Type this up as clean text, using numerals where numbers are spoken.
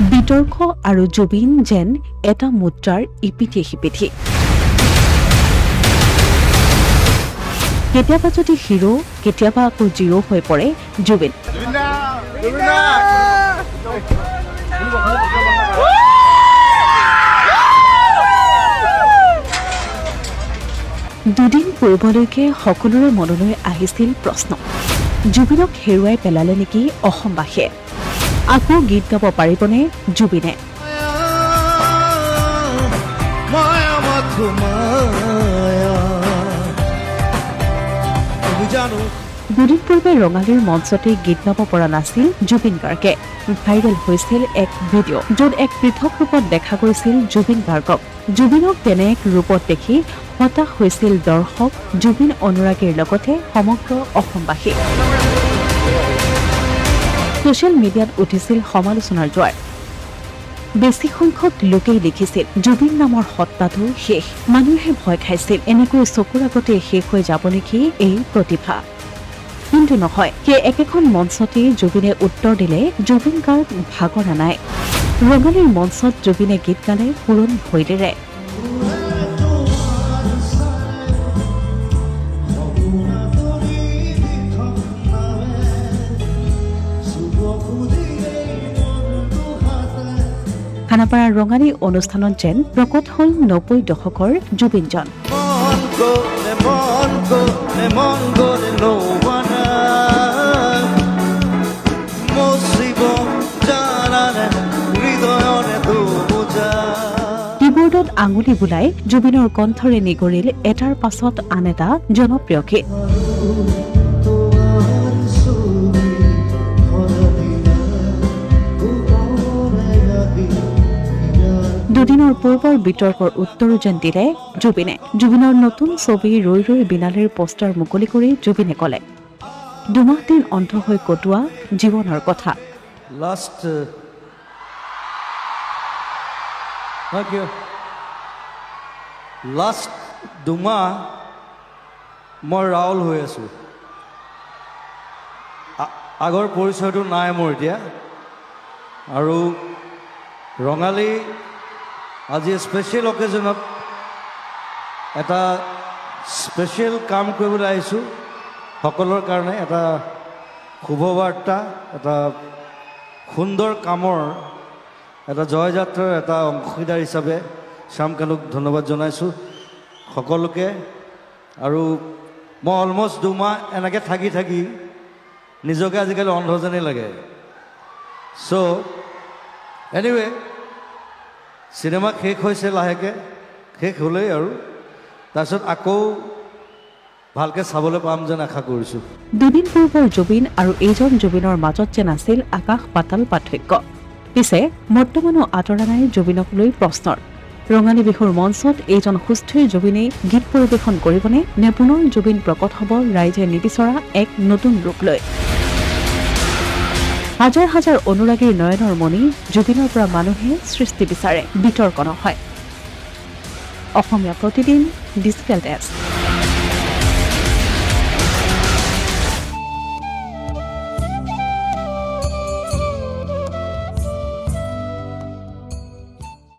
বিতৰ্ক আৰু জুবিন যেন এটা মুদ্ৰাৰ ইপিঠি সিপিঠি কেতিয়াবা যদি হিৰো কেতিয়াবা আকৌ জিৰো হৈ পৰে জুবিন দুদিন পূৰ্বলৈকে সকলোৰে মনলৈ আহিছিল প্ৰশ্ন জুবিনক হেৰুৱাই পেলালে নেকি অসমবাসীয়ে আকৌ গীত গাব পাৰিবনে জুবিনে দুদিন পূৰ্বে ৰঙালীৰ মঞ্চতে গীত গাব পৰা নাছিল জুবিন গাৰ্গে ভাইৰেল হৈছিল এক ভিডিঅ' য'ত এক পৃথক ৰূপত দেখা গৈছিল জুবিন গাৰ্গক জুবিনক তেনে এক ৰূপত দেখি হতাশ হৈছিল দৰ্শক জুবিন অনুৰাগীৰ লগতে সমগ্ৰ অসমবাসী ছ'চিয়েল মিডিয়াত উঠিছিল সমালোচনাৰ জোৱাৰ বেছি সংখ্যক লোকেই লিখিছিল জুবিন নামৰ সত্তাটো শেষ মানুহে ভয় খাইছিল এনেকৈ চকুৰ আগতে শেষ হৈ যাব নেকি এই প্ৰতিভা কিন্তু নহয় সেই একেখন মঞ্চতে জুবিনে উত্তৰ দিলে জুবিন গাৰ্গ ভাগৰা নাই ৰঙালীৰ মঞ্চত জুবিনে গীত গালে পুৰণি শৈলীৰে খানাপাৰাৰ ৰঙালী অনুষ্ঠানত যেন প্ৰকট হ'ল ৯০ দশকৰ জুবিনজন কীবোৰ্ডত আঙুলি বুলাই জুবিনৰ কণ্ঠৰে নিগৰিল এটাৰ পাছত আন এটা জনপ্ৰিয় গীত দুদিনৰ পূৰ্বৰ বিতৰ্কৰ উত্তৰো যেন দিলে জুবিনে জুবিনৰ নতুন ছবি ৰৈ ৰৈ বিনালেৰ পোষ্টাৰ মুকলি কৰি জুবিনে ক'লে দুমাহ দিন অন্ধ হৈ কটোৱা জীৱনৰ কথা লাষ্ট দুমাহ মই ৰাউল হৈ আছো আগৰ পৰিচয়টো নাই মোৰ এতিয়া আৰু ৰঙালী আজি স্পেচিয়েল অকেজনত এটা স্পেচিয়েল কাম কৰিবলৈ আহিছোঁ সকলোৰ কাৰণে এটা শুভবাৰ্তা এটা সুন্দৰ কামৰ এটা জয়যাত্ৰাৰ এটা অংশীদাৰ হিচাপে শ্যাম কানুক ধন্যবাদ জনাইছোঁ সকলোকে আৰু মই অলমষ্ট দুমাহ এনেকৈ থাকি নিজকে আজিকালি অন্ধ যেনেই লাগে চ' এনিৱে চিনেমা শেষ হৈছে লাহেকৈ শেষ হ'লেই আৰু তাৰপিছত আকৌ ভালকৈ চাবলৈ পাম যেন আশা কৰিছোঁ দুদিন পূৰ্বৰ জুবিন আৰু এইজন জুবিনৰ মাজত যেন আছিল আকাশ পাতাল পাৰ্থক্য পিছে বৰ্তমানো আঁতৰা নাই জুবিনক লৈ প্ৰশ্নৰ ৰঙালী বিহুৰ মঞ্চত এইজন সুস্থিৰ জুবিনে গীত পৰিৱেশন কৰিবনে নে পুনৰ জুবিন প্ৰকট হ'ব ৰাইজে নিবিচৰা এক নতুন ৰূপ লৈ হাজাৰ হাজাৰ অনুৰাগীৰ নয়নৰ মণি জুবিনৰ পৰা মানুহে সৃষ্টি বিচাৰে বিতৰ্ক নহয় অসমীয়া প্ৰতিদিন ডিজিটেল ডেস্ক